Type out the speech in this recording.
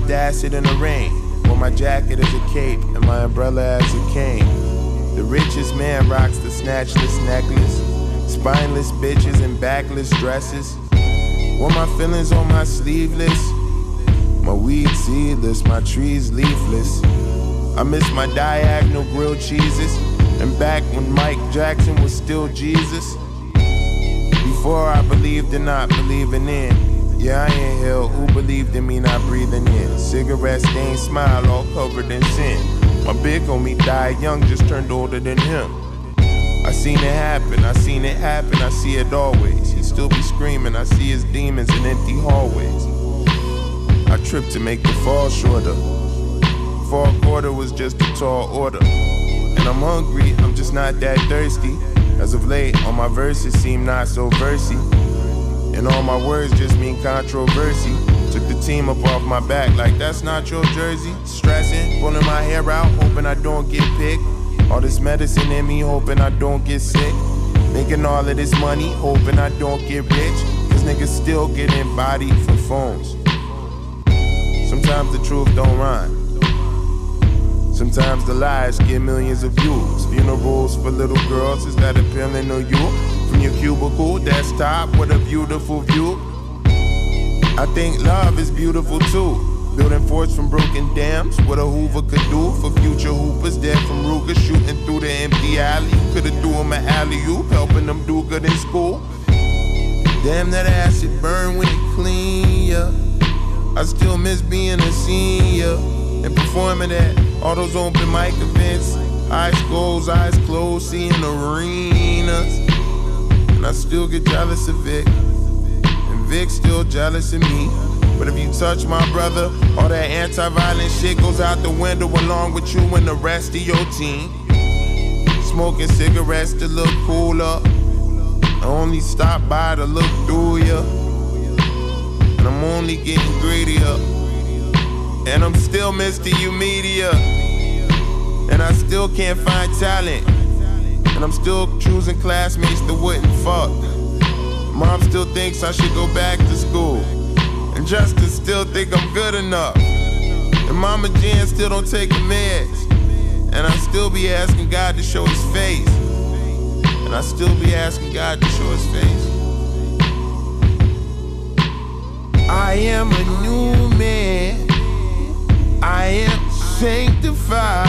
with acid in the rain. Wore my jacket as a cape and my umbrella as a cane. The richest man rocks the snatchless necklace. Spineless bitches in backless dresses. Wore my feelings on my sleeveless. My weed seedless, my trees leafless. I miss my diagonal grilled cheeses. And back when Mike Jackson was still Jesus. Before I believed in not believing in. Yeah, I inhale, who believed in me not breathing in. Cigarette stained smile all covered in sin. My big homie died young, just turned older than him. I seen it happen, I seen it happen, I see it always. He still be screaming, I see his demons in empty hallways. I tripped to make the fall shorter. Fall quarter was just a tall order. And I'm hungry, I'm just not that thirsty. As of late, all my verses seem not so versy. And all my words just mean controversy. Took the team up off my back like that's not your jersey. Stressing, pulling my hair out, hoping I don't get picked. All this medicine in me, hoping I don't get sick. Making all of this money, hoping I don't get rich. Cause niggas still getting bodied from phones. Sometimes the truth don't rhyme. Sometimes the lies get millions of views. Funerals for little girls, is that appealing to you? From your cubicle desktop with a beautiful view. I think love is beautiful too. Building forts from broken dams, what a Hoover could do for future hoopers. Dead from Ruger, shooting through the empty alley. Could've threw him an alley-oop, helping them do good in school. Damn, that acid burn when it clean, yeah. I still miss being a senior and performing at all those open mic events. Eyes closed, seeing arenas. And I still get jealous of Vic, and Vic's still jealous of me. But if you touch my brother, all that anti-violent shit goes out the window along with you and the rest of your team. Smoking cigarettes to look cooler. I only stop by to look through ya. And I'm only getting greedier. And I'm still Mr. U Media. And I still can't find talent. And I'm still choosing classmates that wouldn't fuck. Mom still thinks I should go back to school. And Justice still think I'm good enough. And Mama Jan still don't take the meds. And I still be asking God to show his face. And I still be asking God to show his face. I am a new man. I am sanctified.